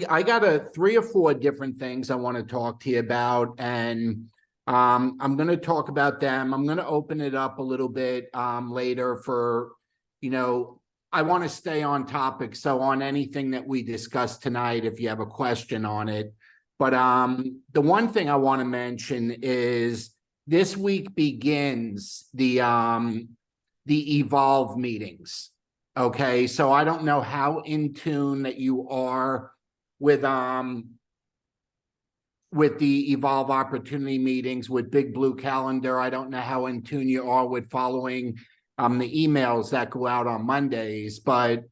I got three or four different things I want to talk to you about, and I'm going to talk about them. I'm going to open it up a little bit later for, you know, I want to stay on topic. So on anything that we discuss tonight, if you have a question on it. But the one thing I want to mention is this week begins the Evolve meetings. Okay, so I don't know how in tune that you are with the Evolve Opportunity meetings with Big Blue Calendar. I don't know how in tune you are with following the emails that go out on Mondays, but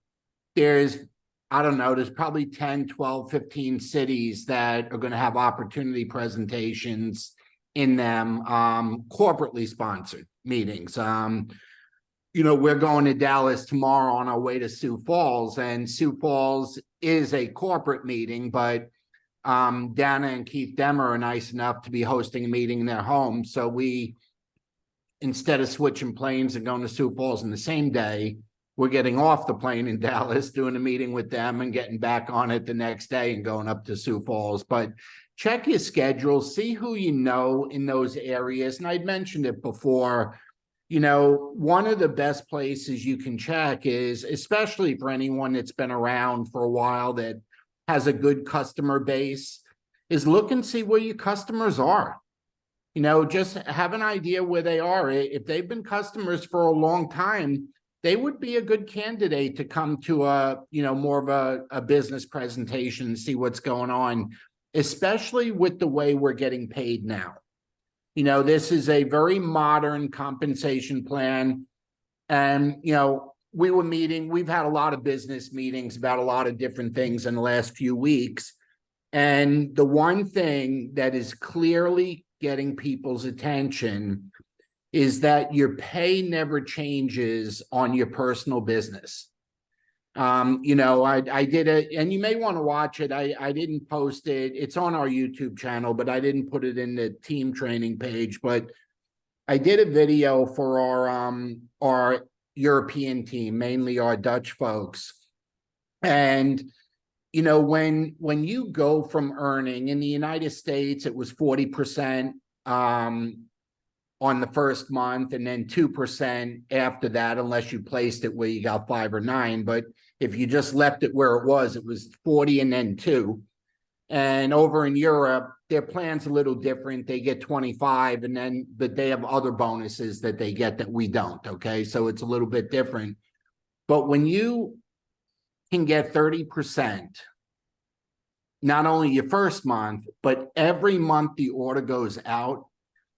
there's, I don't know, there's probably 10, 12, 15 cities that are going to have opportunity presentations in them, corporately sponsored meetings. We're going to Dallas tomorrow on our way to Sioux Falls, and Sioux Falls is a corporate meeting, but Dana and Keith Demmer are nice enough to be hosting a meeting in their home. So we, instead of switching planes and going to Sioux Falls in the same day, we're getting off the plane in Dallas, doing a meeting with them and getting back on it the next day and going up to Sioux Falls. But check your schedule, see who you know in those areas. And I'd mentioned it before. One of the best places you can check is, especially for anyone that's been around for a while that has a good customer base, is look and see where your customers are. Just have an idea where they are. If they've been customers for a long time, they would be a good candidate to come to more of a business presentation and see what's going on, especially with the way we're getting paid now. This is a very modern compensation plan. And, we've had a lot of business meetings about a lot of different things in the last few weeks. And the one thing that is clearly getting people's attention is that your pay never changes on your personal business. I did it, and you may want to watch it. I didn't post it. It's on our YouTube channel, but I didn't put it in the team training page. But I did a video for our European team, mainly our Dutch folks. And, when you go from earning in the United States, it was 40% on the first month, and then 2% after that, unless you placed it where you got 5 or 9. But if you just left it where it was 40 and then 2. And over in Europe, their plan's a little different. They get 25, but they have other bonuses that they get that we don't. Okay, so it's a little bit different. But when you can get 30%, not only your first month, but every month the order goes out,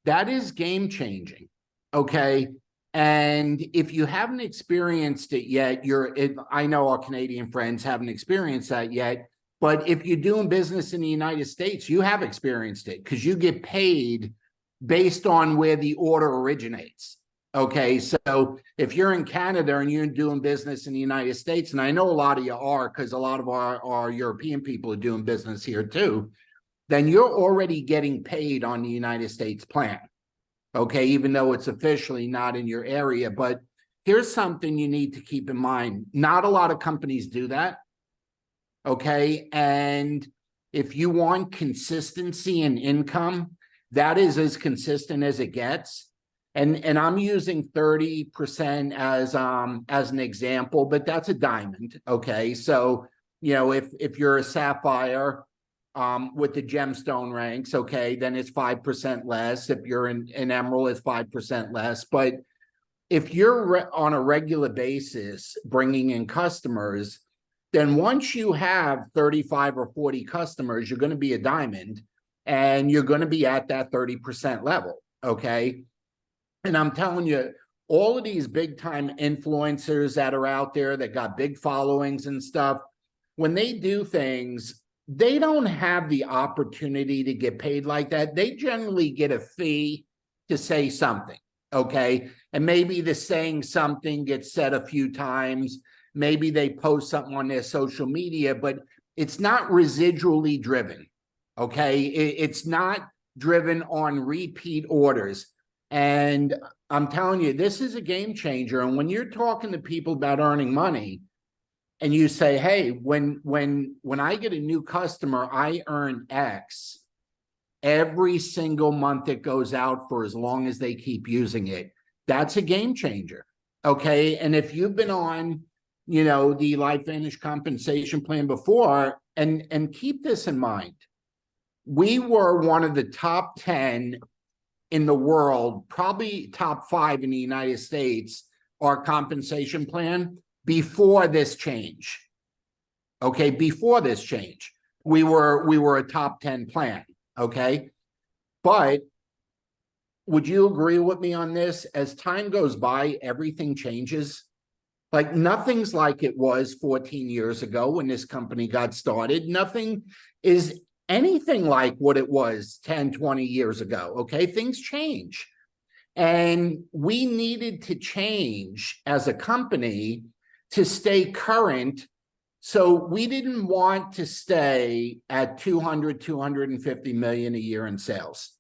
that is game changing. Okay. And if you haven't experienced it yet, I know our Canadian friends haven't experienced that yet, but if you're doing business in the United States, you have experienced it because you get paid based on where the order originates. Okay. So if you're in Canada and you're doing business in the United States, and I know a lot of you are, because a lot of our European people are doing business here too, then you're already getting paid on the United States plan. Okay, even though it's officially not in your area. But here's something you need to keep in mind. Not a lot of companies do that. Okay, and if you want consistency in income, that is as consistent as it gets. And I'm using 30% as an example, but that's a diamond. Okay, so if you're a sapphire, with the gemstone ranks, okay, then it's 5% less. If you're an emerald, it's 5% less. But if you're on a regular basis bringing in customers, then once you have 35 or 40 customers, you're going to be a diamond, and you're going to be at that 30% level, okay? And I'm telling you, all of these big time influencers that are out there that got big followings and stuff, when they do things, they don't have the opportunity to get paid like that. They generally get a fee to say something, okay? And maybe the saying something gets said a few times. Maybe they post something on their social media, but it's not residually driven, okay? It's not driven on repeat orders. And I'm telling you, this is a game changer. And when you're talking to people about earning money, and you say, hey, when I get a new customer, I earn X every single month it goes out for as long as they keep using it. That's a game changer. Okay. And if you've been on, the LifeVantage compensation plan before, and keep this in mind, we were one of the top 10 in the world, probably top 5 in the United States, our compensation plan before this change. Okay. Before this change, we were a top 10 plan. Okay. But would you agree with me on this? As time goes by, everything changes. Like nothing's like it was 14 years ago when this company got started. Nothing is anything like what it was 10, 20 years ago. Okay. Things change. And we needed to change as a company to stay current. So we didn't want to stay at 250 million a year in sales.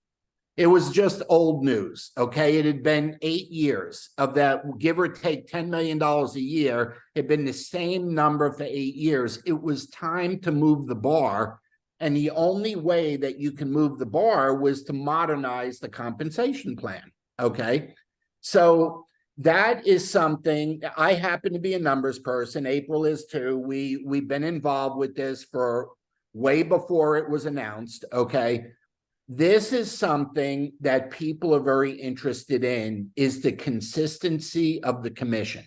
It was just old news, okay? It had been 8 years of that, give or take $10 million a year. It had been the same number for 8 years. It was time to move the bar. And the only way that you can move the bar was to modernize the compensation plan, okay? So that is something. I happen to be a numbers person. April is too. We've been involved with this for way before it was announced, okay? This is something that people are very interested in, is the consistency of the commission.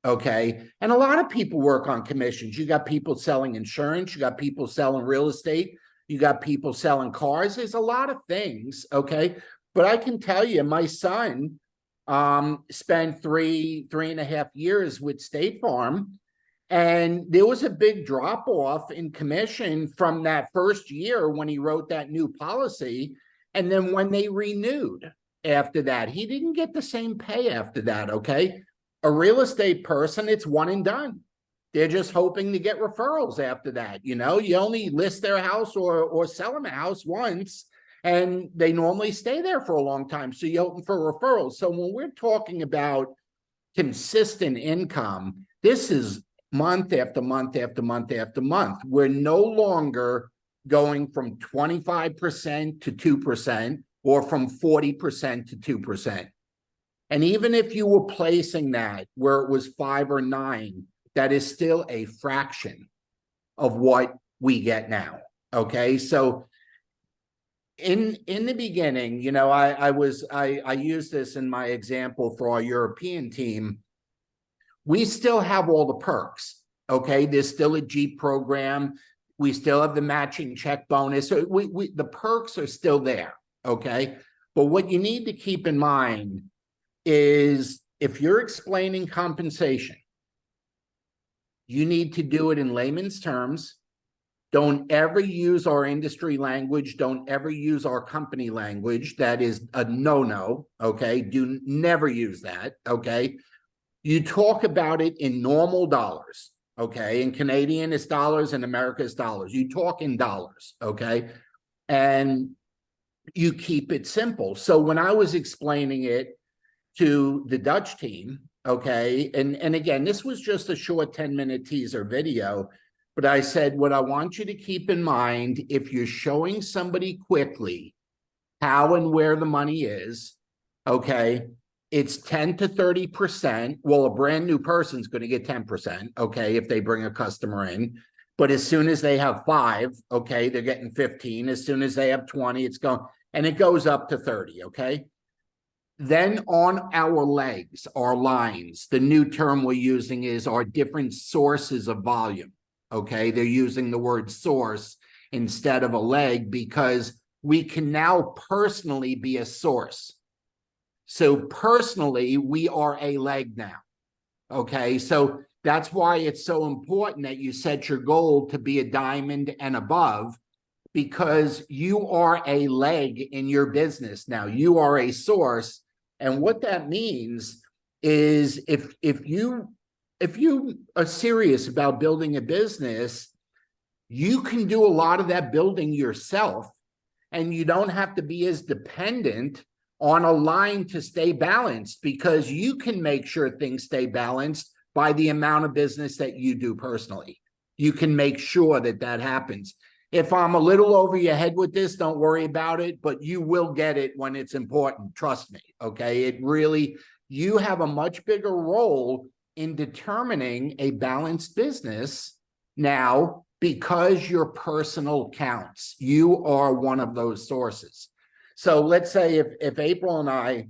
Okay. And a lot of people work on commissions. You got people selling insurance, you got people selling real estate, you got people selling cars. There's a lot of things. Okay. But I can tell you, my son spent 3.5 years with State Farm. And there was a big drop off in commission from that first year when he wrote that new policy. And then when they renewed after that, he didn't get the same pay after that. Okay. A real estate person, it's one and done. They're just hoping to get referrals after that. You only list their house or sell them a house once, and they normally stay there for a long time. So you open for referrals. So when we're talking about consistent income, this is month after month after month after month. We're no longer going from 25% to 2% or from 40% to 2%. And even if you were placing that where it was 5 or 9, that is still a fraction of what we get now. Okay. So in the beginning, I used this in my example for our European team. We still have all the perks, okay? There's still a Jeep program. We still have the matching check bonus. So the perks are still there, okay? But what you need to keep in mind is if you're explaining compensation, you need to do it in layman's terms. Don't ever use our industry language. Don't ever use our company language. That is a no-no, okay? Do never use that, okay? You talk about it in normal dollars, okay? In Canadian, it's dollars. In America, it's dollars. You talk in dollars, okay? And you keep it simple. So when I was explaining it to the Dutch team, okay, and again, this was just a short 10-minute teaser video, but I said, what I want you to keep in mind, if you're showing somebody quickly how and where the money is, okay, it's 10 to 30%. Well, a brand new person's going to get 10%, okay, if they bring a customer in. But as soon as they have 5, okay, they're getting 15. As soon as they have 20, it's going, and it goes up to 30, okay? Then on our legs, our lines, the new term we're using is our different sources of volume, okay? They're using the word source instead of a leg because we can now personally be a source. So personally, we are a leg now, okay? So that's why it's so important that you set your goal to be a diamond and above, because you are a leg in your business now. You are a source. And what that means is if you are serious about building a business, you can do a lot of that building yourself, and you don't have to be as dependent on a line to stay balanced, because you can make sure things stay balanced by the amount of business that you do personally. You can make sure that that happens. If I'm a little over your head with this, don't worry about it, but you will get it when it's important. Trust me. Okay. It really, you have a much bigger role in determining a balanced business now because your personal counts. You are one of those sources. So let's say if April and I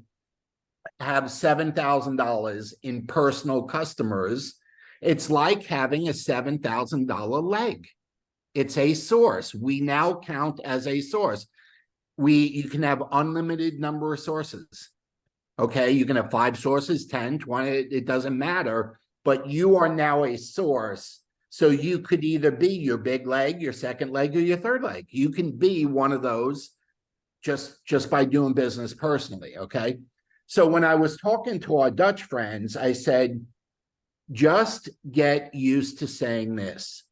have $7,000 in personal customers, it's like having a $7,000 leg. It's a source. We now count as a source. You can have unlimited number of sources. Okay, you can have 5 sources, 10, 20, it doesn't matter, but you are now a source. So you could either be your big leg, your second leg, or your third leg. You can be one of those just by doing business personally, okay? So when I was talking to our Dutch friends, I said, just get used to saying this.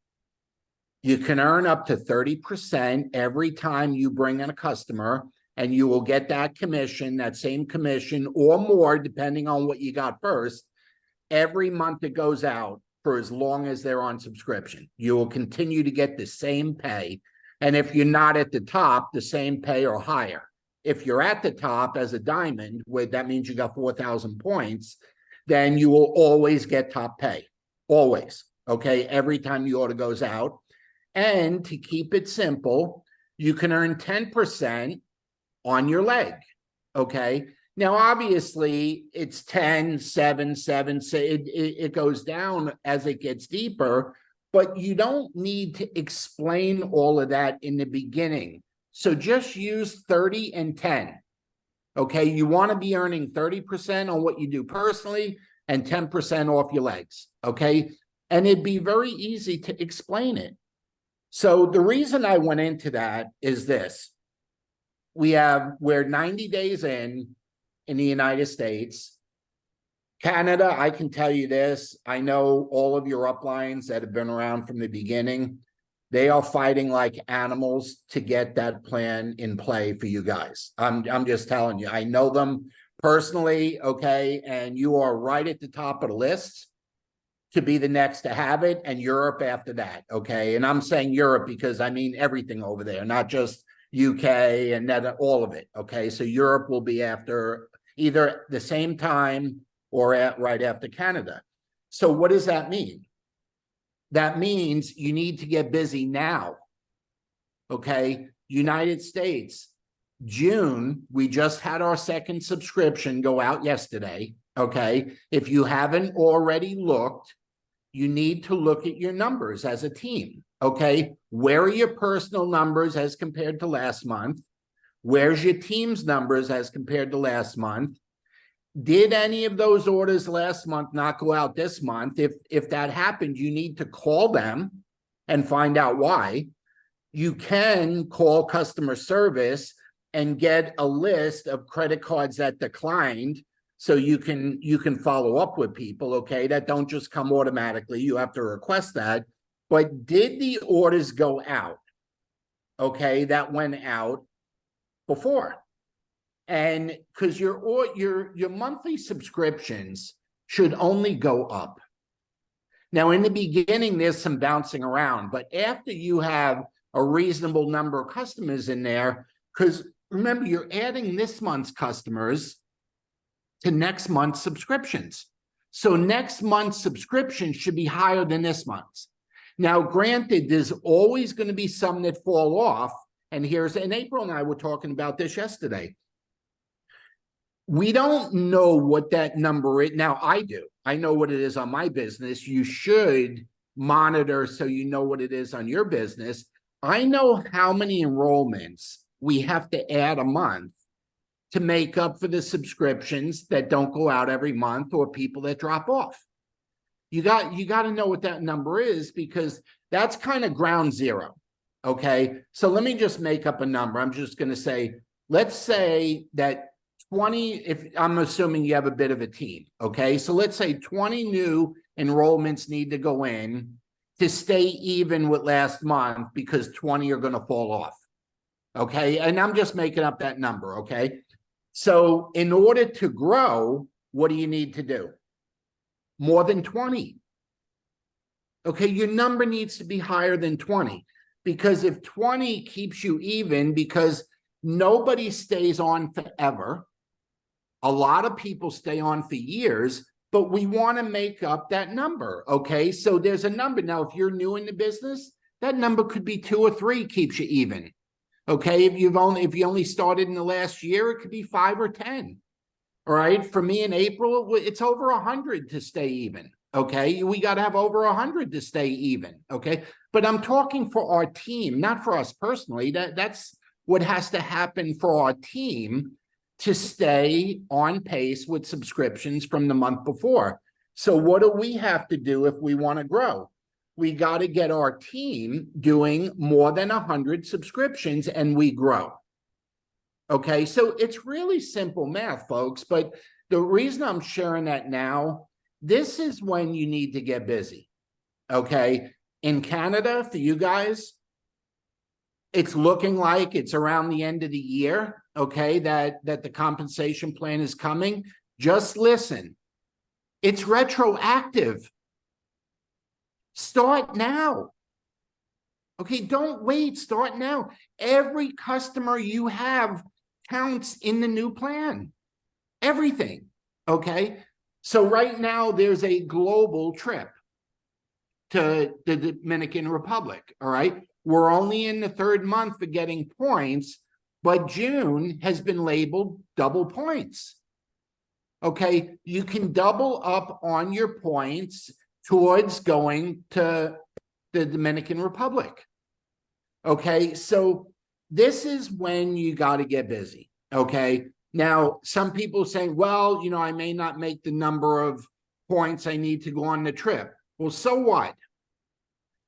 You can earn up to 30% every time you bring in a customer, and you will get that commission, that same commission or more, depending on what you got first, every month it goes out for as long as they're on subscription. You will continue to get the same pay. And if you're not at the top, the same pay or higher. If you're at the top as a diamond, that means you got 4,000 points, then you will always get top pay. Always. Okay. Every time the order goes out. And to keep it simple, you can earn 10% on your leg. Okay. Now, obviously, it's 10, 7, 7. So it goes down as it gets deeper, but you don't need to explain all of that in the beginning. So just use 30 and 10. Okay. You want to be earning 30% on what you do personally and 10% off your legs. Okay. And it'd be very easy to explain it. So the reason I went into that is this. We're 90 days in the United States. Canada, I can tell you this. I know all of your uplines that have been around from the beginning. They are fighting like animals to get that plan in play for you guys. I'm just telling you. I know them personally, okay? And you are right at the top of the list to be the next to have it, and Europe after that, okay? And I'm saying Europe because I mean everything over there, not just UK and that, all of it, okay? So Europe will be after either the same time or right after Canada. So what does that mean? That means you need to get busy now, okay? United States, June, we just had our second subscription go out yesterday, okay? If you haven't already looked, you need to look at your numbers as a team, okay? Where are your personal numbers as compared to last month? Where's your team's numbers as compared to last month? Did any of those orders last month not go out this month? If that happened, you need to call them and find out why. You can call customer service and get a list of credit cards that declined, so you can follow up with people, okay? That don't just come automatically. You have to request that. But did the orders go out? Okay, that went out before. And because your monthly subscriptions should only go up. Now, in the beginning, there's some bouncing around, but after you have a reasonable number of customers in there, because remember, you're adding this month's customers to next month's subscriptions. So next month's subscription should be higher than this month's. Now, granted, there's always going to be some that fall off. And April and I were talking about this yesterday. We don't know what that number is. Now, I do. I know what it is on my business. You should monitor so you know what it is on your business. I know how many enrollments we have to add a month to make up for the subscriptions that don't go out every month or people that drop off. You got to know what that number is, because that's kind of ground zero. Okay. So let me just make up a number. I'm just going to say, let's say that 20, if I'm assuming you have a bit of a team. Okay. So let's say 20 new enrollments need to go in to stay even with last month, because 20 are going to fall off. Okay. And I'm just making up that number. Okay. So in order to grow, what do you need to do? more than 20. Okay, your number needs to be higher than 20, because if 20 keeps you even, because nobody stays on forever, a lot of people stay on for years, but we want to make up that number. Okay, so there's a number. Now, if you're new in the business, that number could be 2 or 3 keeps you even. Okay, if you only started in the last year, it could be 5 or 10. All right, for me in April, it's over 100 to stay even. Okay, we got to have over 100 to stay even. Okay, but I'm talking for our team, not for us personally. That's what has to happen for our team to stay on pace with subscriptions from the month before. So what do we have to do if we want to grow? We got to get our team doing more than 100 subscriptions, and we grow. Okay, so it's really simple math, folks, but the reason I'm sharing that now, this is when you need to get busy. Okay, in Canada, for you guys, it's looking like it's around the end of the year, okay, that the compensation plan is coming. Just listen, it's retroactive. Start now. Okay, don't wait, start now. Every customer you have counts in the new plan. Everything, okay? So right now there's a global trip to the Dominican Republic, all right? We're only in the 3rd month for getting points, but June has been labeled double points. Okay, you can double up on your points towards going to the Dominican Republic. Okay, so this is when you got to get busy. Okay, now some people say, well, you know, I may not make the number of points I need to go on the trip. Well, so what?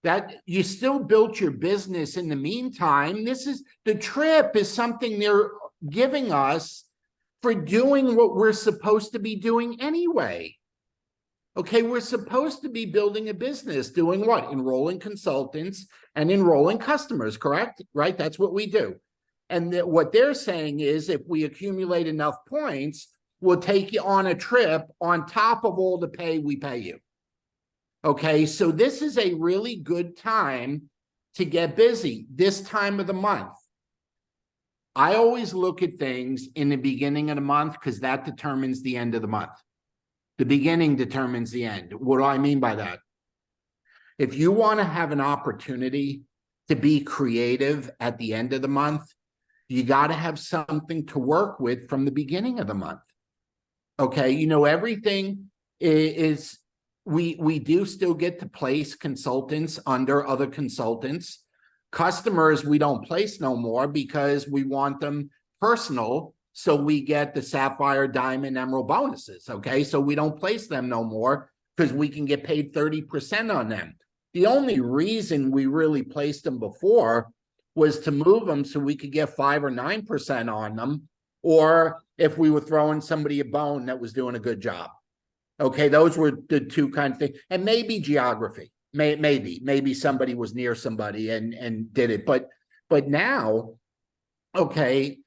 That you still built your business in the meantime. The trip is something they're giving us for doing what we're supposed to be doing anyway. Okay, we're supposed to be building a business, doing what? Enrolling consultants and enrolling customers, correct? Right, that's what we do. And what they're saying is if we accumulate enough points, we'll take you on a trip on top of all the pay we pay you. Okay, so this is a really good time to get busy, this time of the month. I always look at things in the beginning of the month because that determines the end of the month. The beginning determines the end. What do I mean by that? If you want to have an opportunity to be creative at the end of the month, you got to have something to work with from the beginning of the month. Okay, you know, everything is we do still get to place consultants under other consultants. Customers, we don't place no more because we want them personal. So we get the Sapphire, Diamond, Emerald bonuses, okay? So we don't place them no more because we can get paid 30% on them. The only reason we really placed them before was to move them so we could get 5 or 9% on them, or if we were throwing somebody a bone that was doing a good job. Okay, those were the two kind of things. And maybe geography, maybe somebody was near somebody and did it. But now, okay,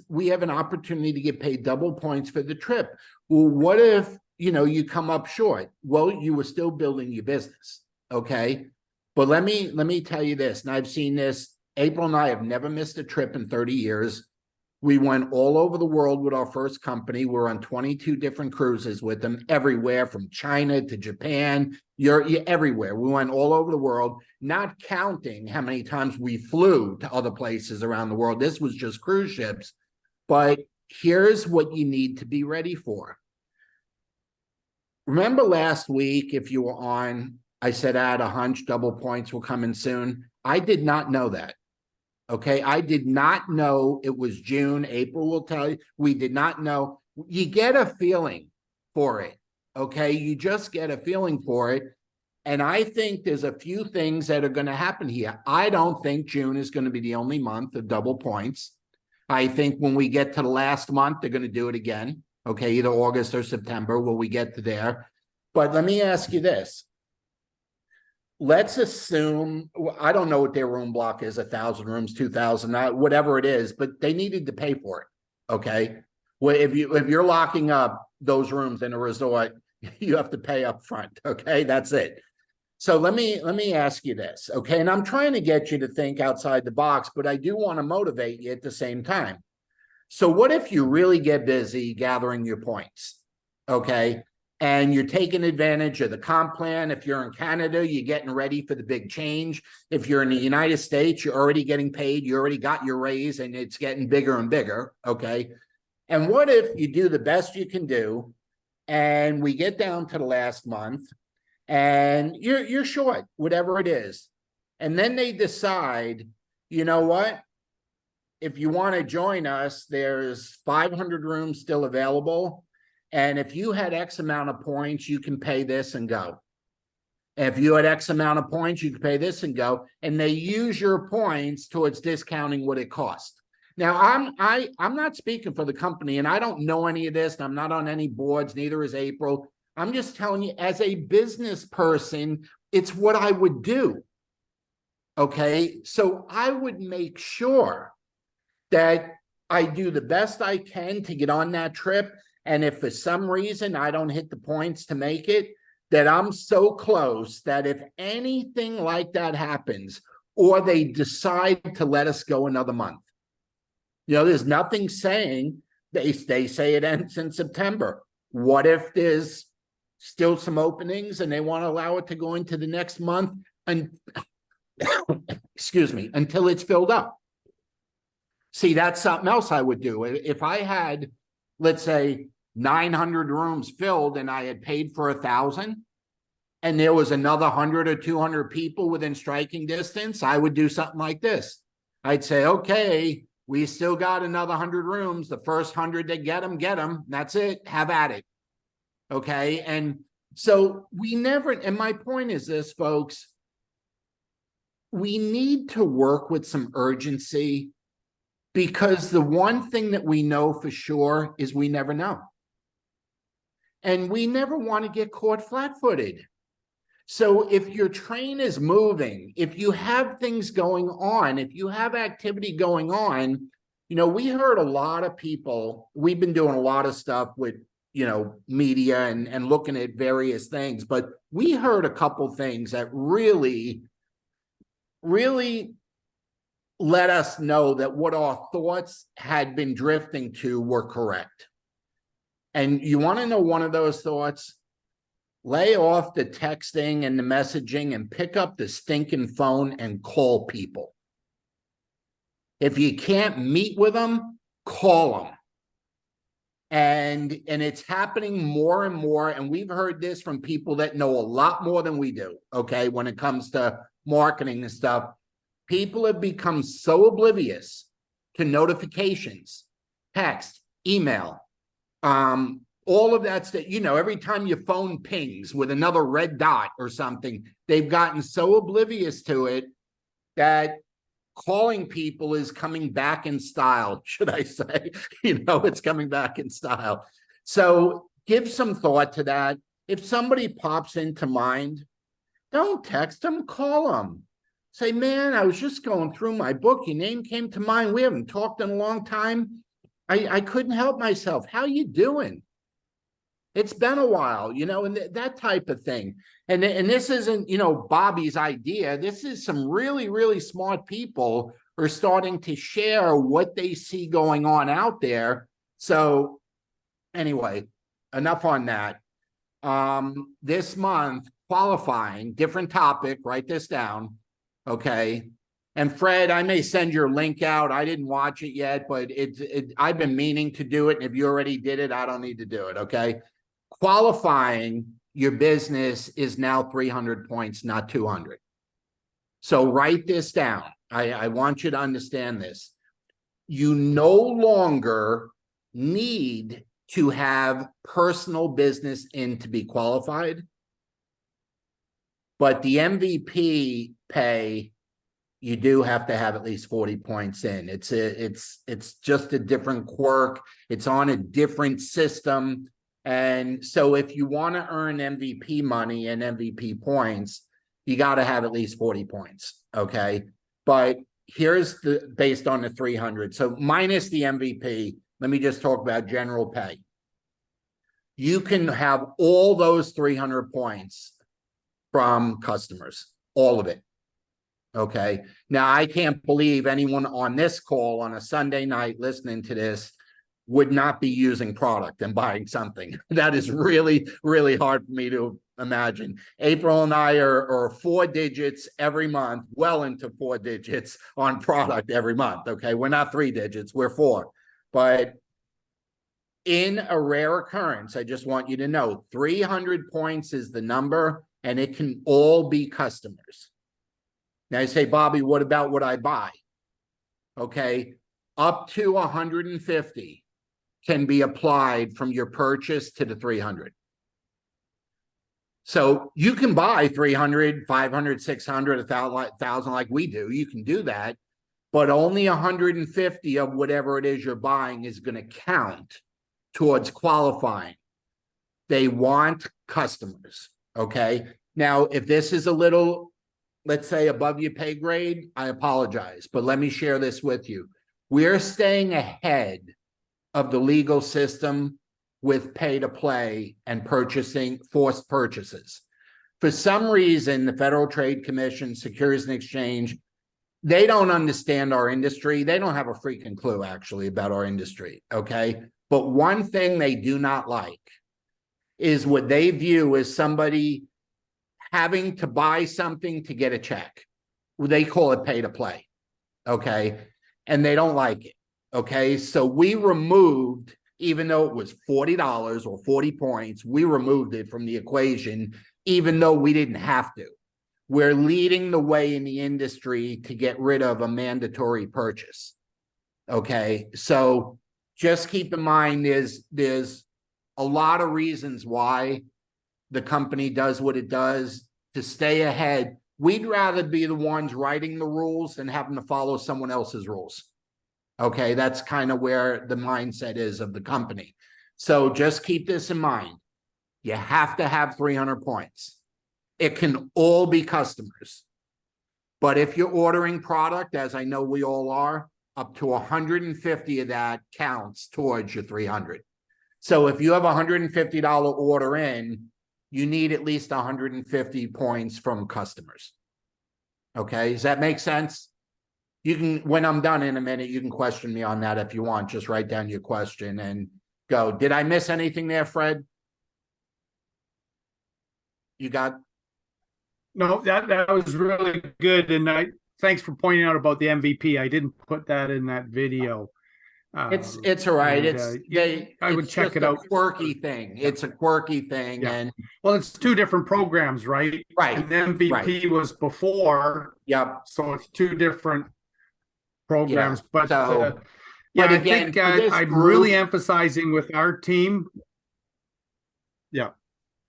we have an opportunity to get paid double points for the trip. Well, what if, you know, you come up short? Well, you were still building your business, okay? But let me tell you this, and I've seen this. April and I have never missed a trip in 30 years. We went all over the world with our first company. We're on 22 different cruises with them, everywhere from China to Japan, everywhere. We went all over the world, not counting how many times we flew to other places around the world. This was just cruise ships. But here's what you need to be ready for. Remember last week, if you were on, I said I had a hunch double points will come in soon. I did not know that. Okay, I did not know it was June. April will tell you. We did not know. You get a feeling for it. Okay, you just get a feeling for it. And I think there's a few things that are going to happen here. I don't think June is going to be the only month of double points. I think when we get to the last month, they're going to do it again. Okay, either August or September when we get to there. But let me ask you this. Let's assume, I don't know what their room block is, 1,000 rooms, 2,000, whatever it is, but they needed to pay for it, okay? Well, if you're locking up those rooms in a resort, you have to pay up front. Okay, that's it. So let me ask you this, okay? And I'm trying to get you to think outside the box, but I do want to motivate you at the same time. So what if you really get busy gathering your points, okay? And you're taking advantage of the comp plan. If you're in Canada, you're getting ready for the big change. If you're in the United States, you're already getting paid. You already got your raise and it's getting bigger and bigger, okay? And what if you do the best you can do and we get down to the last month and you're short, whatever it is. And then they decide, you know what? If you want to join us, there's 500 rooms still available. And if you had X amount of points, you can pay this and go. And if you had X amount of points, you can pay this and go. And they use your points towards discounting what it costs. Now, I'm not speaking for the company, and I don't know any of this, and I'm not on any boards, neither is April. I'm just telling you, as a business person, it's what I would do. Okay, so I would make sure that I do the best I can to get on that trip. And if for some reason I don't hit the points to make it, that I'm so close that if anything like that happens, or they decide to let us go another month, there's nothing saying they say it ends in September. What if there's still some openings and they want to allow it to go into the next month and excuse me, until it's filled up? See, that's something else I would do. If I had, let's say, 900 rooms filled and I had paid for 1,000 and there was another 100 or 200 people within striking distance, I would do something like this. I'd say, okay, we still got another 100 rooms. The first 100 that get them. That's it. Have at it. Okay. And so we never, and my point is this, folks, we need to work with some urgency, because the one thing that we know for sure is we never know. And we never want to get caught flat-footed. So if your train is moving, if you have things going on, if you have activity going on, we heard a lot of people, we've been doing a lot of stuff with, media and looking at various things, but we heard a couple things that really, really let us know that what our thoughts had been drifting to were correct. And you want to know one of those thoughts? Lay off the texting and the messaging and pick up the stinking phone and call people. If you can't meet with them, call them. And it's happening more and more. And we've heard this from people that know a lot more than we do, okay, when it comes to marketing and stuff. People have become so oblivious to notifications, text, email, all of that stuff. Every time your phone pings with another red dot or something, they've gotten so oblivious to it that calling people is coming back in style, should I say. It's coming back in style. So give some thought to that. If somebody pops into mind, don't text them, call them. Say, man, I was just going through my book. Your name came to mind. We haven't talked in a long time. I couldn't help myself. How you doing? It's been a while, and that type of thing. And this isn't, Bobby's idea. This is some really, really smart people are starting to share what they see going on out there. So anyway, enough on that. This month, qualifying, different topic, write this down. Okay. And Fred, I may send your link out. I didn't watch it yet, but I've been meaning to do it. And if you already did it, I don't need to do it. Okay. Qualifying your business is now 300 points, not 200. So write this down. I want you to understand this. You no longer need to have personal business in to be qualified, but the MVP pay, you do have to have at least 40 points in. It's just a different quirk. It's on a different system. And so if you want to earn MVP money and MVP points, you got to have at least 40 points. Okay. But here's based on the 300. So minus the MVP, let me just talk about general pay. you can have all those 300 points from customers, all of it. Okay. Now, I can't believe anyone on this call on a Sunday night listening to this would not be using product and buying something. That is really, really hard for me to imagine. April and I are 4 digits every month, well into 4 digits on product every month. Okay. We're not 3 digits, we're 4. But in a rare occurrence, I just want you to know 300 points is the number, and it can all be customers. Now you say, Bobby, what about what I buy? Okay, up to 150 can be applied from your purchase to the 300. So you can buy 300, 500, 600, 1,000 like we do. You can do that, but only 150 of whatever it is you're buying is going to count towards qualifying. They want customers. Okay. Now, if this is a little, let's say, above your pay grade, I apologize, but let me share this with you. We're staying ahead of the legal system with pay to play and purchasing forced purchases. For some reason, the Federal Trade Commission, Securities and Exchange, they don't understand our industry. They don't have a freaking clue, actually, about our industry. Okay. But one thing they do not like is what they view as somebody having to buy something to get a check. They call it pay to play. Okay. And they don't like it. Okay. So we removed, even though it was $40 or 40 points, we removed it from the equation, even though we didn't have to. We're leading the way in the industry to get rid of a mandatory purchase. Okay. So just keep in mind, there's a lot of reasons why the company does what it does to stay ahead. We'd rather be the ones writing the rules than having to follow someone else's rules. Okay, that's kind of where the mindset is of the company. So just keep this in mind. You have to have 300 points. It can all be customers. But if you're ordering product, as I know we all are, up to 150 of that counts towards your 300. So if you have a $150 order in, you need at least 150 points from customers. Okay, does that make sense? You can, when I'm done in a minute, you can question me on that if you want. Just write down your question and go. Did I miss anything there, Fred? You got? No, that was really good. And thanks for pointing out about the MVP. I didn't put that in that video. It's all right. I would check it out. Quirky thing. It's a quirky thing, and well, it's 2 different programs, right? Right. And the MVP was before. Yep. So it's 2 different programs. But but I again, think I'm really emphasizing with our team. Yeah.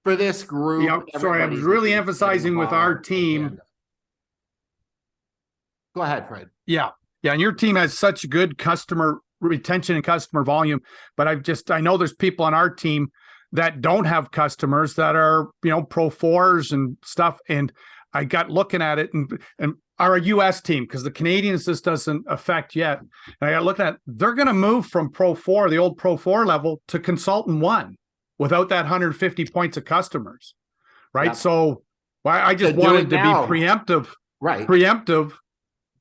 For this group. Yeah. Sorry, I was really emphasizing with our team. Go ahead, Fred. Yeah. Yeah. And your team has such good customer retention and customer volume, but I know there's people on our team that don't have customers that are, Pro 4s and stuff. And I got looking at it and our US team, because the Canadians, this doesn't affect yet. And I got looking at, they're going to move from Pro 4, the old Pro 4 level, to Consultant 1 without that 150 points of customers. Right. Yeah. So I just wanted to be preemptive, right? Preemptive,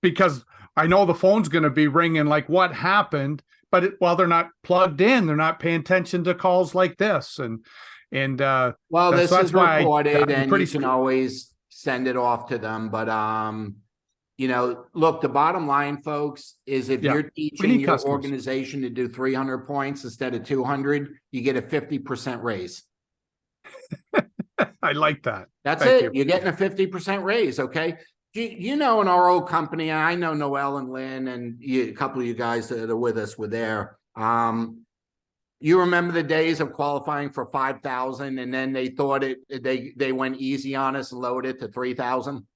because I know the phone's going to be ringing like what happened, but while they're not plugged in, they're not paying attention to calls like this. And well, this is recorded and you can always send it off to them. But, look, the bottom line, folks, is if you're teaching your organization to do 300 points instead of 200, you get a 50% raise. I like that. That's it. You're getting a 50% raise. Okay. In our old company, I know Noel and Lynn and a couple of you guys that are with us were there. You remember the days of qualifying for 5,000 and then they thought they went easy on us and lowered it to 3,000.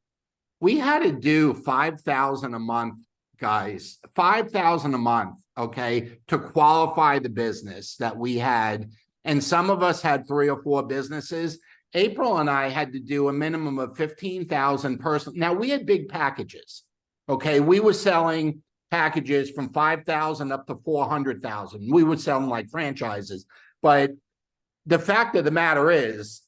We had to do 5,000 a month, guys, 5,000 a month, okay, to qualify the business that we had. And some of us had 3 or 4 businesses. April and I had to do a minimum of 15,000 person. Now we had big packages. Okay. We were selling packages from 5,000 up to 400,000. We would sell them like franchises, but the fact of the matter is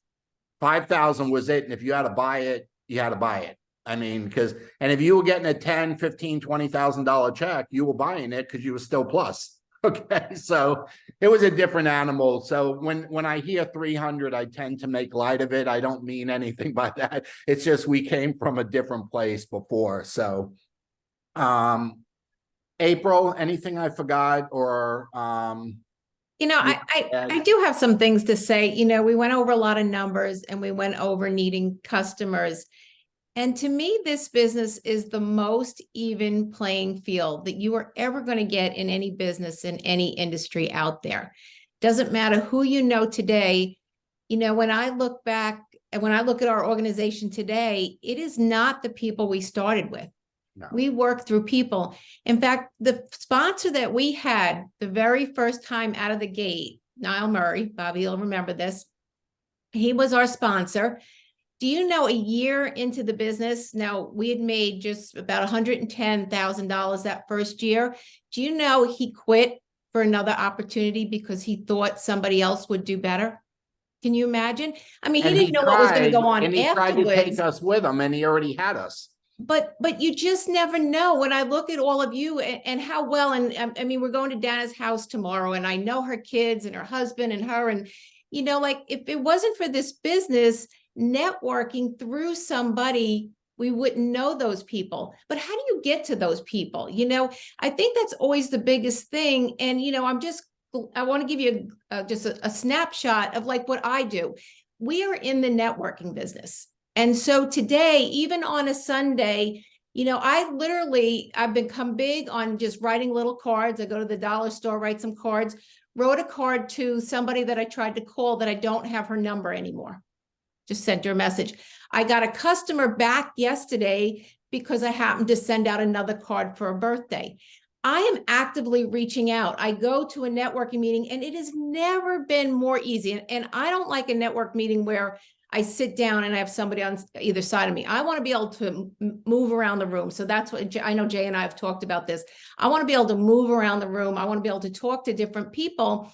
5,000 was it. And if you had to buy it, you had to buy it. I mean, and if you were getting a 10, 15, $20,000 check, you were buying it because you were still plus. Okay. So it was a different animal. So when I hear 300, I tend to make light of it. I don't mean anything by that. It's just, we came from a different place before. So, April, anything I forgot or, I do have some things to say. We went over a lot of numbers and we went over needing customers. And to me, this business is the most even playing field that you are ever going to get in any business, in any industry out there. Doesn't matter who you know today. When I look back and when I look at our organization today, it is not the people we started with. No. We work through people. In fact, the sponsor that we had the very first time out of the gate, Niall Murray, Bobby, you'll remember this. He was our sponsor. Do you know, a year into the business, now we had made just about $110,000 that first year. Do you know he quit for another opportunity because he thought somebody else would do better? Can you imagine? I mean, he didn't know what was going to go on and he afterwards. tried to take us with him, and he already had us. But you just never know. When I look at all of you and how well, and I mean, we're going to Dana's house tomorrow, and I know her kids and her husband and her, and like, if it wasn't for this business, networking through somebody, we wouldn't know those people. But how do you get to those people? I think that's always the biggest thing. And I want to give you just a snapshot of like what I do. We are in the networking business. And so today, even on a Sunday, I've become big on just writing little cards. I go to the dollar store, write some cards, wrote a card to somebody that I tried to call that I don't have her number anymore. Just sent her a message. I got a customer back yesterday because I happened to send out another card for a birthday. I am actively reaching out. I go to a networking meeting and it has never been more easy. And I don't like a network meeting where I sit down and I have somebody on either side of me. I want to be able to move around the room. So that's what I know Jay and I have talked about this. I want to be able to move around the room. I want to be able to talk to different people.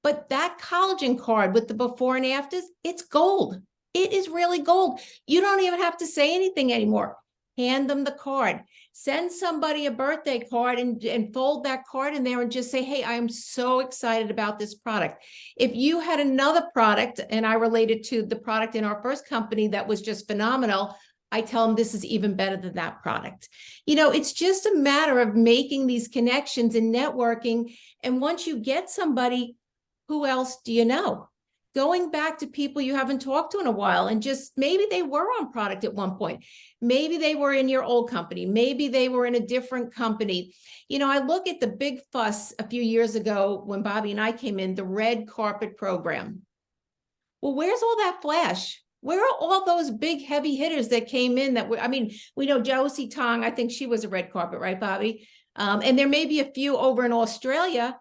But that collagen card with the before and afters, it's gold. It is really gold. You don't even have to say anything anymore. Hand them the card. Send somebody a birthday card and fold that card in there and just say, hey, I am so excited about this product. If you had another product, and I related to the product in our first company that was just phenomenal, I tell them this is even better than that product. It's just a matter of making these connections and networking. And once you get somebody, who else do you know? Going back to people you haven't talked to in a while, and just maybe they were on product at one point. Maybe they were in your old company. Maybe they were in a different company. I look at the big fuss a few years ago when Bobby and I came in, the red carpet program. Well, where's all that flash? Where are all those big heavy hitters that came in we know Josie Tong, I think she was a red carpet, right, Bobby? And there may be a few over in Australia,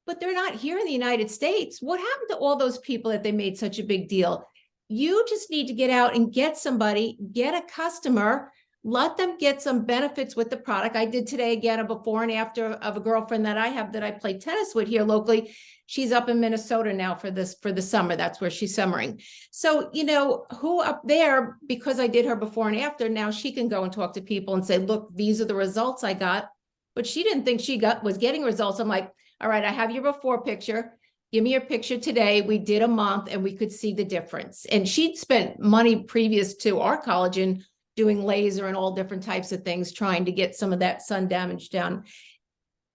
but they're not here in the United States. What happened to all those people that they made such a big deal? You just need to get out and get somebody, get a customer, let them get some benefits with the product. I did today, again, a before and after of a girlfriend that I have that I play tennis with here locally. She's up in Minnesota now for the summer. That's where she's summering. So, who up there, because I did her before and after, now she can go and talk to people and say, look, these are the results I got. But she didn't think she was getting results. I'm like, all right, I have your before picture. Give me your picture today. We did a month and we could see the difference. And she'd spent money previous to our collagen doing laser and all different types of things, trying to get some of that sun damage down.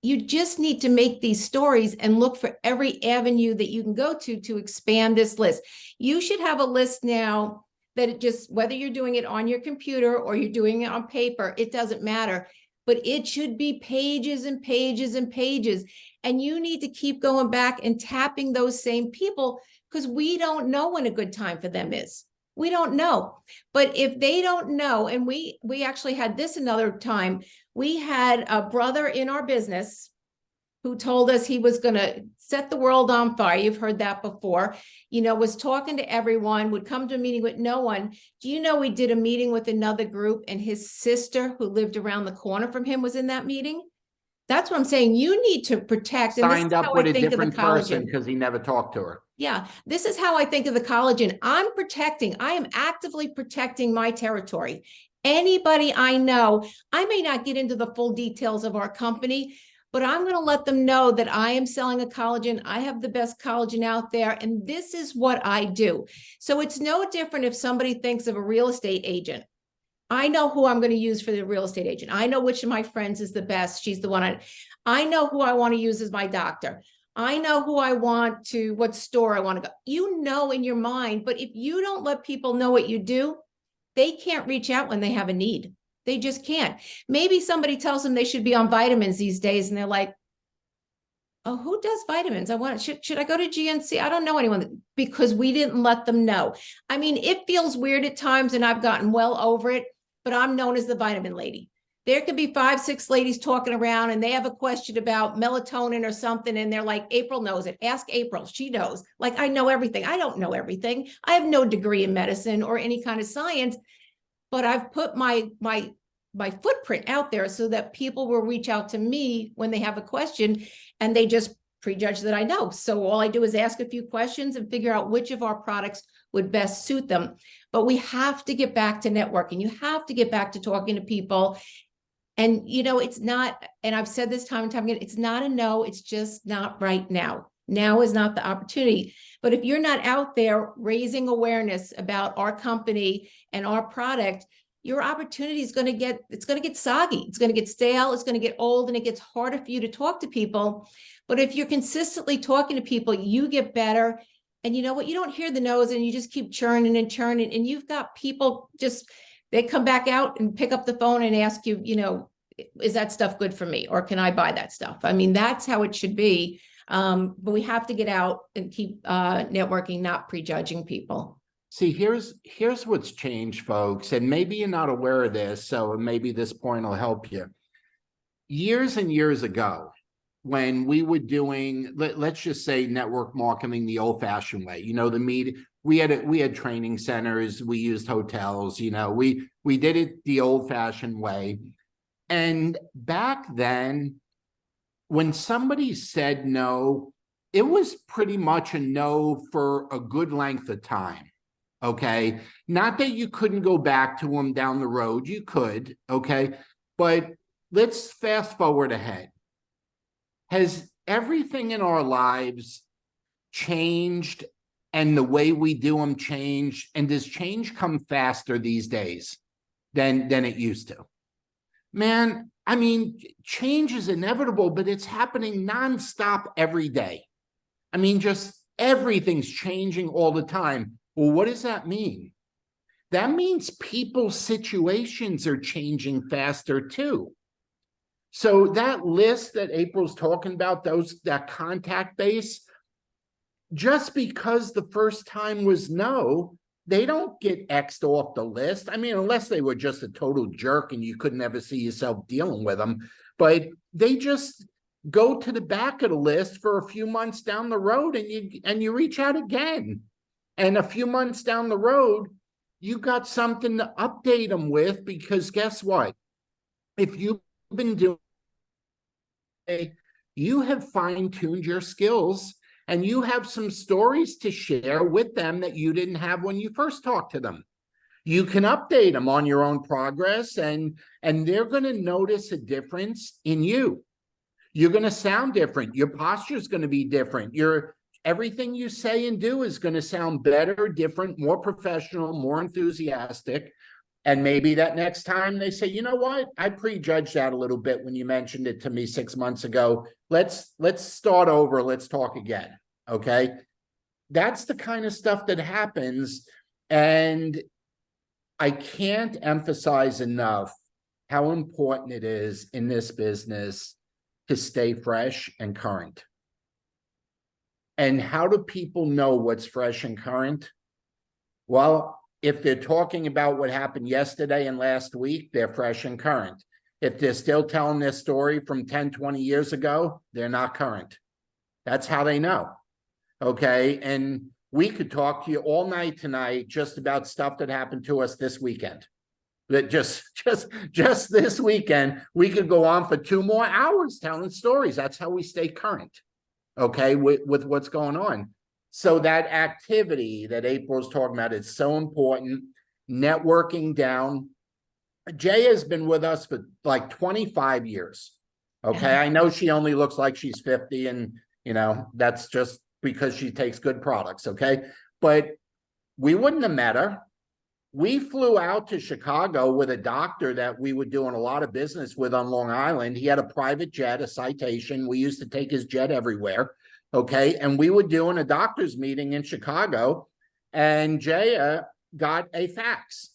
You just need to make these stories and look for every avenue that you can go to expand this list. You should have a list now that whether you're doing it on your computer or you're doing it on paper, it doesn't matter. But it should be pages and pages and pages. And you need to keep going back and tapping those same people, because we don't know when a good time for them is. We don't know. But if they don't know, and we actually had this another time, we had a brother in our business who told us he was going to set the world on fire. You've heard that before. Was talking to everyone, would come to a meeting with no one. Do you know we did a meeting with another group, and his sister, who lived around the corner from him, was in that meeting? That's what I'm saying. You need to protect. And this is Signed how up I with a think of the different person collagen. because he never talked to her. Yeah, this is how I think of the collagen. I am actively protecting my territory. Anybody I know, I may not get into the full details of our company, but I'm going to let them know that I am selling a collagen. I have the best collagen out there, and this is what I do. So it's no different if somebody thinks of a real estate agent. I know who I'm going to use for the real estate agent. I know which of my friends is the best. She's the one I know who I want to use as my doctor. I know who I want to, what store I want to go. You know in your mind, but if you don't let people know what you do, they can't reach out when they have a need. They just can't. Maybe somebody tells them they should be on vitamins these days, and they're like, oh, who does vitamins? Should I go to GNC? I don't know anyone, because we didn't let them know. I mean, it feels weird at times, and I've gotten well over it, but I'm known as the vitamin lady. There could be 5, 6 ladies talking around, and they have a question about melatonin or something, and they're like, April knows it. Ask April. She knows. Like, I know everything. I don't know everything. I have no degree in medicine or any kind of science, but I've put my footprint out there so that people will reach out to me when they have a question, and they just prejudge that I know. So all I do is ask a few questions and figure out which of our products would best suit them. But we have to get back to networking. You have to get back to talking to people. And, it's not, and I've said this time and time again, it's not a no, it's just not right now. Now is not the opportunity. But if you're not out there raising awareness about our company and our product, your opportunity is going to get soggy. It's going to get stale. It's going to get old, and it gets harder for you to talk to people. But if you're consistently talking to people, you get better. And you know what? You don't hear the no's, and you just keep churning and churning. And you've got people they come back out and pick up the phone and ask you, is that stuff good for me? Or can I buy that stuff? I mean, that's how it should be. But we have to get out and keep networking, not prejudging people. See, here's what's changed, folks, and maybe you're not aware of this, so maybe this point will help you. Years and years ago, when we were doing, let's just say, network marketing the old-fashioned way, we had training centers, we used hotels, we did it the old-fashioned way. And back then, when somebody said no, it was pretty much a no for a good length of time. Okay. Not that you couldn't go back to them down the road. You could. Okay. But let's fast forward ahead. Has everything in our lives changed, and the way we do them changed? And does change come faster these days than it used to? Man, I mean, change is inevitable, but it's happening nonstop every day. I mean, just everything's changing all the time. Well, what does that mean? That means people's situations are changing faster too. So that list that April's talking about, that contact base, just because the first time was no, they don't get X'd off the list. I mean, unless they were just a total jerk and you could never see yourself dealing with them, but they just go to the back of the list for a few months down the road, and you reach out again. And a few months down the road, you got something to update them with, because guess what? If you've been doing it, you have fine-tuned your skills, and you have some stories to share with them that you didn't have when you first talked to them. You can update them on your own progress, and they're going to notice a difference in you. You're going to sound different. Your posture is going to be different. Everything you say and do is going to sound better, different, more professional, more enthusiastic. And maybe that next time they say, you know what? I prejudged that a little bit when you mentioned it to me 6 months ago. Let's start over. Let's talk again. Okay. That's the kind of stuff that happens. And I can't emphasize enough how important it is in this business to stay fresh and current. And how do people know what's fresh and current? Well, if they're talking about what happened yesterday and last week, they're fresh and current. If they're still telling their story from 10, 20 years ago, they're not current. That's how they know. Okay. And we could talk to you all night tonight just about stuff that happened to us this weekend. that just this weekend, we could go on for 2 more hours telling stories. That's how we stay current, okay, with what's going on. So that activity that April's talking about is so important. Networking down. Jay has been with us for like 25 years. Okay. I know she only looks like she's 50 and, that's just because she takes good products. Okay. But we wouldn't have met her. We flew out to Chicago with a doctor that we were doing a lot of business with on Long Island. He had a private jet, a Citation. We used to take his jet everywhere. Okay. And we were doing a doctor's meeting in Chicago, and Jaya got a fax.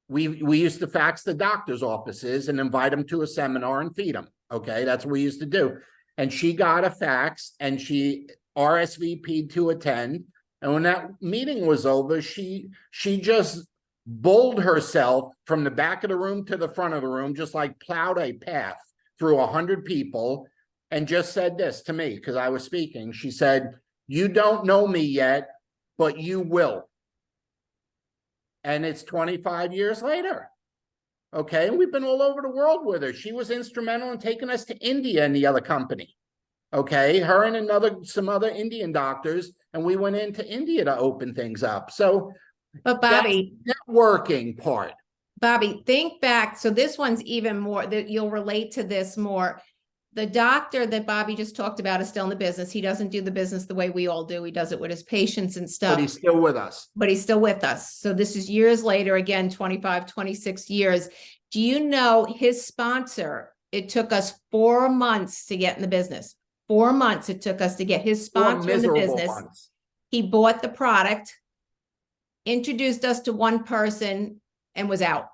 We used to fax the doctor's offices and invite them to a seminar and feed them. Okay. That's what we used to do. And she got a fax and she RSVP'd to attend. And when that meeting was over, she just bowled herself from the back of the room to the front of the room, just like plowed a path through 100 people, and just said this to me because I was speaking. She said, "You don't know me yet, but you will." And it's 25 years later. Okay. And we've been all over the world with her. She was instrumental in taking us to India and the other company. Okay. Her and some other Indian doctors. And we went into India to open things up. So, But Bobby, networking part. Bobby, think back. So this one's even more that you'll relate to this more. The doctor that Bobby just talked about is still in the business. He doesn't do the business the way we all do. He does it with his patients and stuff. But he's still with us. But he's still with us. So this is years later, again, 25, 26 years. Do you know his sponsor? It took us 4 months to get in the business. 4 months it took us to get his sponsor in the business. Months. He bought the product, introduced us to one person, and was out.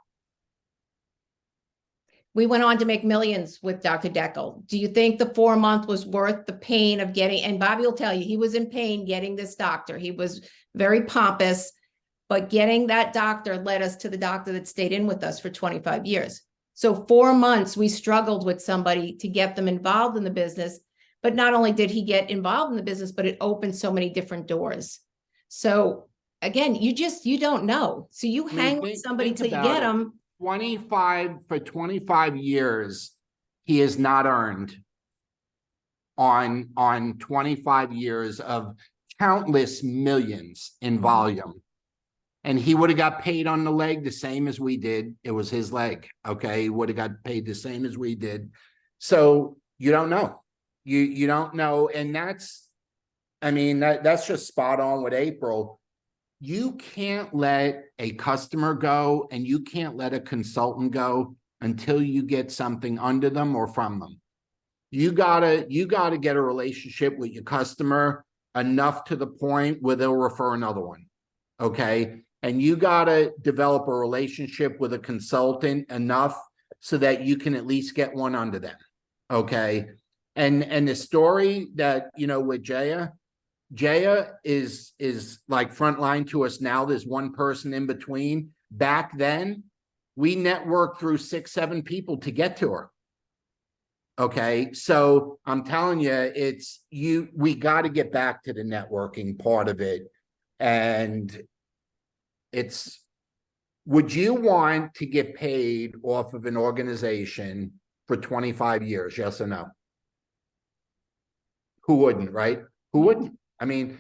We went on to make millions with Dr. Deckel. Do you think the 4 month was worth the pain of getting, and Bobby will tell you, he was in pain getting this doctor. He was very pompous, but getting that doctor led us to the doctor that stayed in with us for 25 years. So 4 months, we struggled with somebody to get them involved in the business. But not only did he get involved in the business, but it opened so many different doors. So again, you don't know. So you hang with somebody till you get them. 25 years, he has not earned on 25 years of countless millions in volume. And he would have got paid on the leg the same as we did. It was his leg. Okay. He would have got paid the same as we did. So you don't know. You don't know. And that's just spot on with April. You can't let a customer go and you can't let a consultant go until you get something under them or from them. You gotta get a relationship with your customer enough to the point where they'll refer another one. Okay. And you gotta develop a relationship with a consultant enough so that you can at least get one under them. Okay. And the story that, with Jaya is like frontline to us now. There's one person in between. Back then, we networked through 6, 7 people to get to her. Okay. So I'm telling you, we got to get back to the networking part of it. And would you want to get paid off of an organization for 25 years? Yes or no? Who wouldn't, right? Who wouldn't? I mean,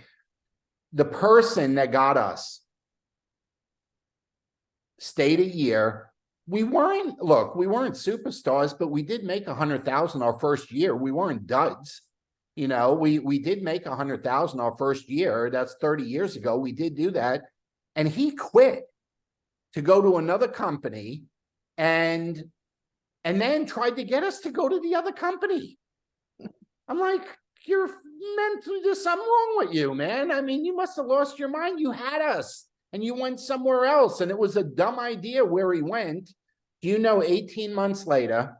the person that got us stayed a year. We weren't superstars, but we did make 100,000 our first year. We weren't duds. We did make 100,000 our first year. That's 30 years ago. We did do that. And he quit to go to another company and then tried to get us to go to the other company. I'm like, you're mentally, there's something wrong with you, man. I mean, you must have lost your mind. You had us and you went somewhere else. And it was a dumb idea where he went. 18 months later,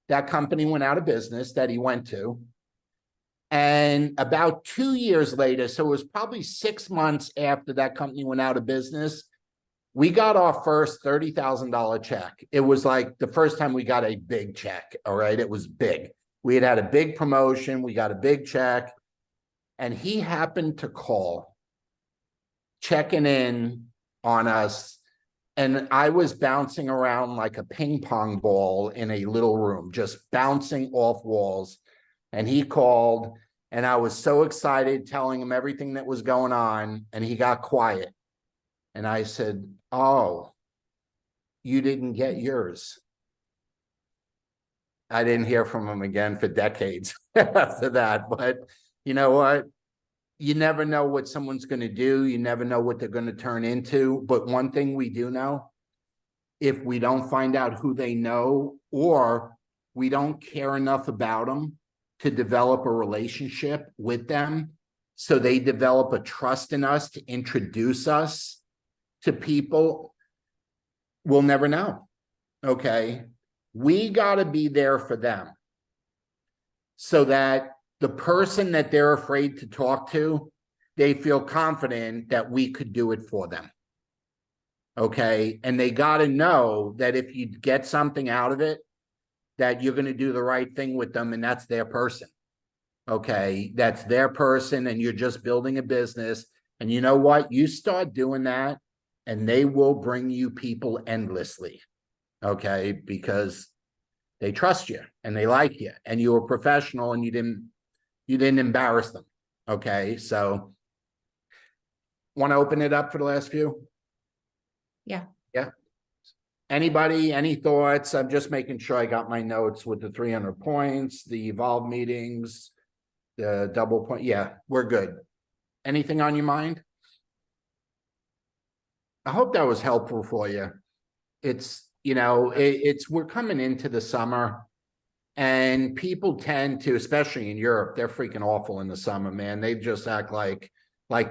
that company went out of business that he went to. And about 2 years later, so it was probably 6 months after that company went out of business, we got our first $30,000 check. It was like the first time we got a big check. All right. It was big. We had a big promotion. We got a big check. And he happened to call, checking in on us And I was bouncing around like a ping pong ball in a little room, just bouncing off walls. And he called, and I was so excited telling him everything that was going on, and he got quiet. And I said, "Oh, you didn't get yours." I didn't hear from him again for decades after that. But you know what? You never know what someone's going to do. You never know what they're going to turn into. But one thing we do know, if we don't find out who they know, or we don't care enough about them to develop a relationship with them, so they develop a trust in us to introduce us to people, we'll never know. Okay. We got to be there for them so that the person that they're afraid to talk to, they feel confident that we could do it for them. Okay. And they got to know that if you get something out of it, that you're going to do the right thing with them, and that's their person. Okay. That's their person, and you're just building a business. And you know what? You start doing that, and they will bring you people endlessly. Okay. Because they trust you and they like you, and you were professional, and you didn't embarrass them. Okay. So want to open it up for the last few? Yeah. Yeah. Anybody, any thoughts? I'm just making sure I got my notes with the 300 points, the evolve meetings, the double point. Yeah, we're good. Anything on your mind? I hope that was helpful for you. It's, we're coming into the summer, and people tend to, especially in Europe, they're freaking awful in the summer, man. They just act like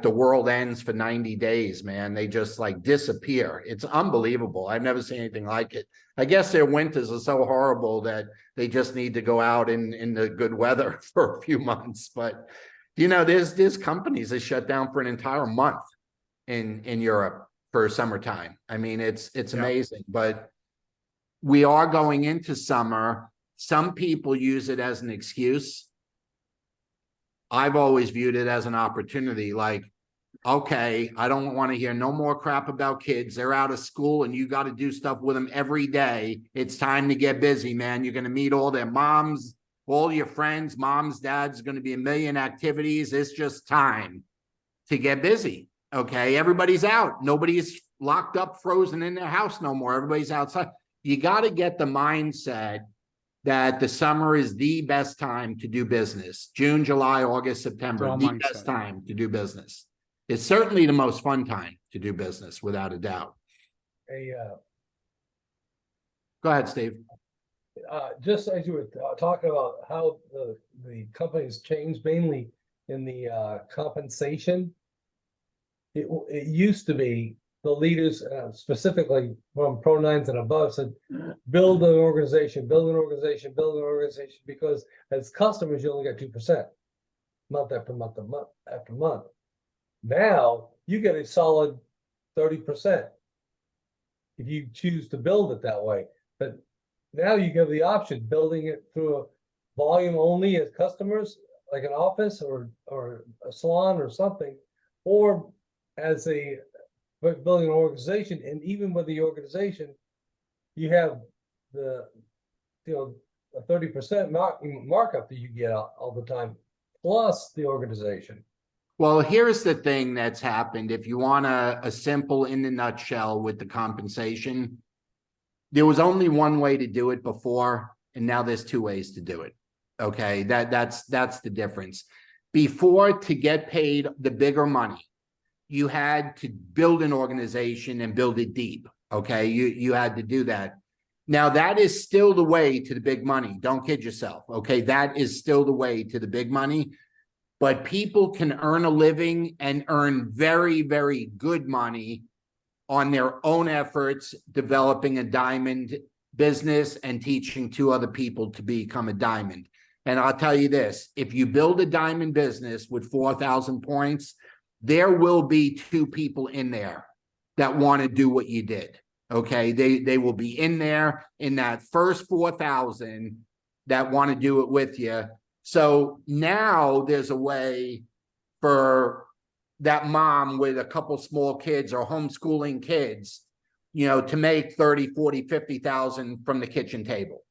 the world ends for 90 days, man. They just like disappear. It's unbelievable. I've never seen anything like it. I guess their winters are so horrible that they just need to go out in the good weather for a few months. But, there's companies that shut down for an entire month in Europe for summertime. I mean, it's amazing, but we are going into summer. Some people use it as an excuse. I've always viewed it as an opportunity. Like, okay, I don't want to hear no more crap about kids. They're out of school, and you got to do stuff with them every day. It's time to get busy, man. You're going to meet all their moms, all your friends, moms, dads, going to be a million activities. It's just time to get busy. Okay. Everybody's out. Nobody's locked up, frozen in their house no more. Everybody's outside. You got to get the mindset that the summer is the best time to do business. June, July, August, September, the best time to do business. It's certainly the most fun time to do business, without a doubt. Go ahead, Steve. Just as you were talking about how the companies changed, mainly in the compensation. It used to be the leaders, specifically from Pro 9s and above, said, build an organization, because as customers, you only got 2%, month after month after month. Now you get a solid 30% if you choose to build it that way. But now you give the option, building it through a volume only as customers, like an office or a salon or something, or as a building an organization. And even with the organization, you have the a 30% markup that you get all the time, plus the organization. Well, here's the thing that's happened. If you want a simple in the nutshell with the compensation, there was only one way to do it before, and now there's two ways to do it. Okay, that's the difference. Before, to get paid the bigger money, you had to build an organization and build it deep. Okay, you had to do that. Now that is still the way to the big money. Don't kid yourself. Okay, that is still the way to the big money. But people can earn a living and earn very, very good money on their own efforts, developing a diamond business and teaching two other people to become a diamond. And I'll tell you this, if you build a diamond business with 4,000 points, there will be two people in there that want to do what you did. Okay, they will be in there in that first 4,000 that want to do it with you. So now there's a way for that mom with a couple small kids or homeschooling kids. to make 30, 40, 50,000 from the kitchen table.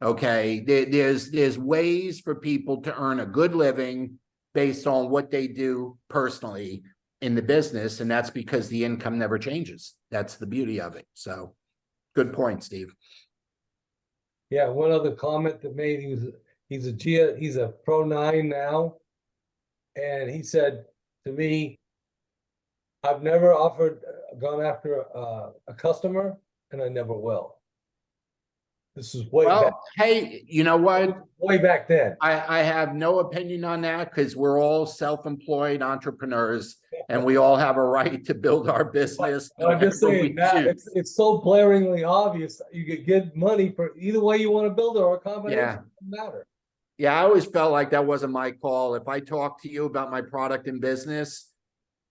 Okay. There's ways for people to earn a good living based on what they do personally in the business. And that's because the income never changes. That's the beauty of it. So good point, Steve. Yeah, one other comment that made, he's a Pro 9 now. And he said to me, I've never gone after a customer, and I never will. This is way back. Well, hey, you know what? Way back then. I have no opinion on that because we're all self-employed entrepreneurs and we all have a right to build our business. I'm just however we saying that choose. it's so blaringly obvious. You could get money for either way you want to build it, or a combination. Yeah. It doesn't matter. Yeah, I always felt like that wasn't my call. If I talk to you about my product and business,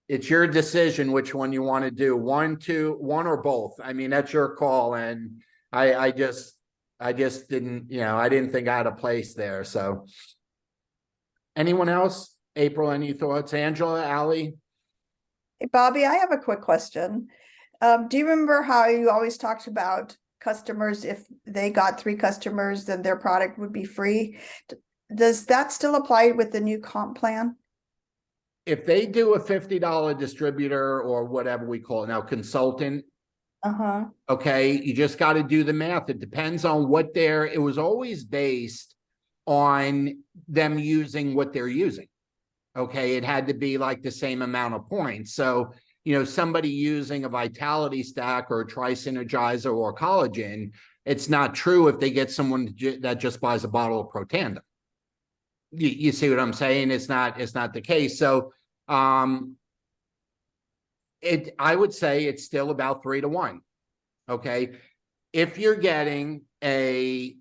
it's your decision which one you want to do. One, two, one, or both. I mean, that's your call. And I just didn't, I didn't think I had a place there. So anyone else? April, any thoughts? Angela, Allie? Hey, Bobby, I have a quick question. Do you remember how you always talked about customers, if they got 3 customers, then their product would be free? Does that still apply with the new comp plan? If they do a $50 distributor or whatever we call it now, consultant, Uh-huh. okay, you just got to do the math. It depends on what it was always based on them using what they're using. Okay, it had to be like the same amount of points. So, somebody using a Vitality Stack or a Tri-Synergizer or collagen, it's not true if they get someone that just buys a bottle of Protandim. You see what I'm saying? It's not the case. So, I would say it's still about 3 to 1. Okay. If you're getting a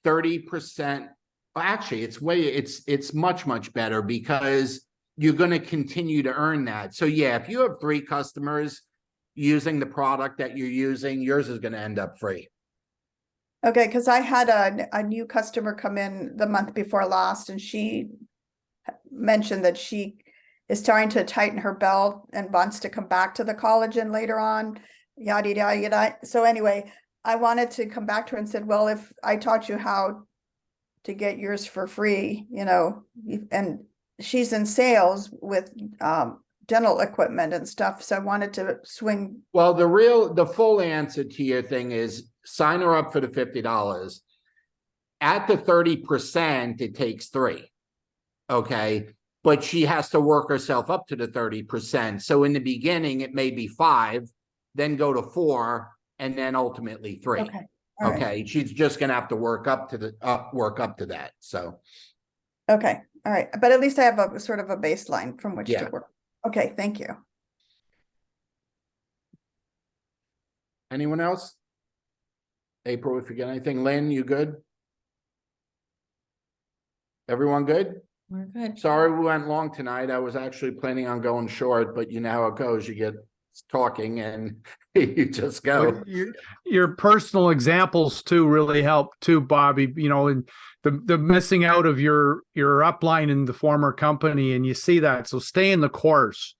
30%, actually it's much, much better because you're going to continue to earn that. So yeah, if you have 3 customers using the product that you're using, yours is going to end up free. Okay, because I had a new customer come in the month before last, and she mentioned that she is trying to tighten her belt and wants to come back to the collagen later on, yada, yada, yada. So anyway, I wanted to come back to her and said, well, if I taught you how to get yours for free, and she's in sales with dental equipment and stuff. So I wanted to swing. Well, the full answer to your thing is sign her up for the $50. At the 30%, it takes 3. Okay. But she has to work herself up to the 30%. So in the beginning, it may be 5, then go to 4, and then ultimately 3. Okay. All right. Okay. She's just going to have to work up to that. So. Okay. All right. But at least I have a sort of a baseline from which Yeah. to work. Okay. Thank you. Anyone else? April, if you get anything. Lynn, you good? Everyone good? We're good. Sorry we went long tonight. I was actually planning on going short, but you know how it goes. You get talking and you just go. Your personal examples too really help too, Bobby. And the missing out of your upline in the former company, and you see that. So stay in the course.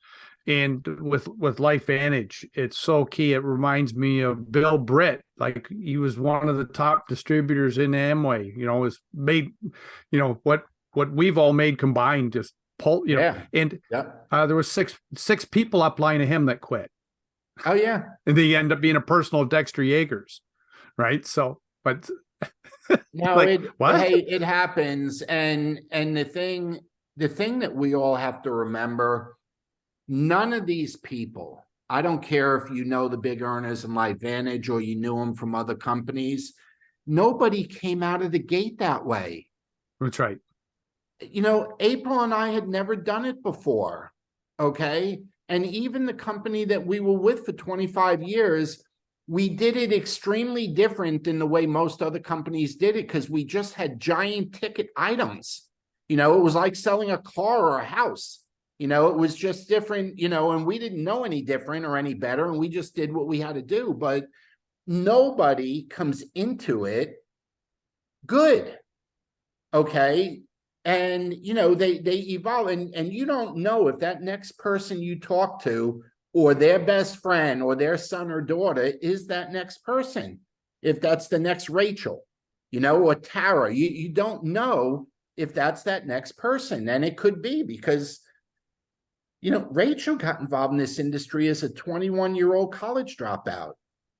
And with LifeVantage, it's so key. It reminds me of Bill Britt. Like, he was one of the top distributors in Amway. Was made, what we've all made combined, just pull. Yeah. And Yeah. there was six people upline of him that quit. Oh yeah. And they end up being a personal Dexter Yeagers, right? So, but No, like, what? Hey, it happens. And the thing that we all have to remember, none of these people, I don't care if you know the big earners in LifeVantage or you knew them from other companies, nobody came out of the gate that way. That's right. April and I had never done it before. Okay. And even the company that we were with for 25 years, we did it extremely different than the way most other companies did it, because we just had giant ticket items. It was like selling a car or a house. It was just different, and we didn't know any different or any better. And we just did what we had to do. But nobody comes into it good. Okay. And, they evolve, and you don't know if that next person you talk to or their best friend or their son or daughter is that next person. If that's the next Rachel, you know, or Tara, you don't know if that's that next person. And it could be because, you know, Rachel got involved in this industry as a 21-year-old college dropout.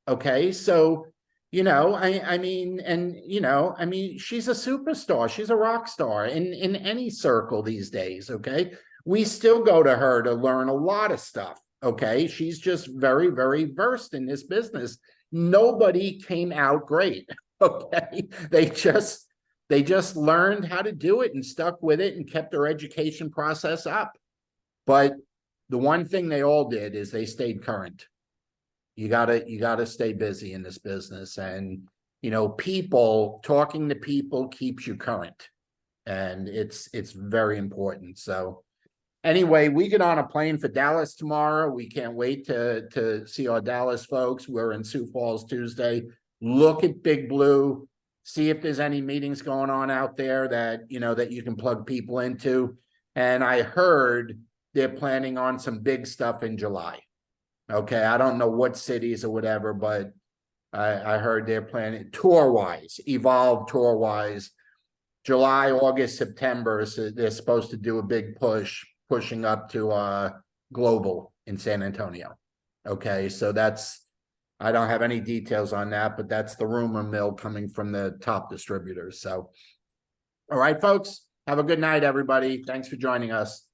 Okay. So, you know, I mean, and, you know, I mean, she's a superstar. She's a rock star in any circle these days. Okay. We still go to her to learn a lot of stuff. Okay. She's just very, very versed in this business. Nobody came out great. Okay. They just learned how to do it and stuck with it and kept their education process up. But the one thing they all did is they stayed current. You gotta stay busy in this business. And, you know, talking to people keeps you current. And it's very important. So anyway, we get on a plane for Dallas tomorrow. We can't wait to see our Dallas folks. We're in Sioux Falls Tuesday. Look at Big Blue, see if there's any meetings going on out there that, you know, that you can plug people into. And I heard they're planning on some big stuff in July. Okay, I don't know what cities or whatever, but I heard they're planning tour-wise, Evolve tour-wise, July, August, September. So they're supposed to do a big pushing up to Global in San Antonio. Okay, so I don't have any details on that, but that's the rumor mill coming from the top distributors. So, all right, folks, have a good night, everybody. Thanks for joining us.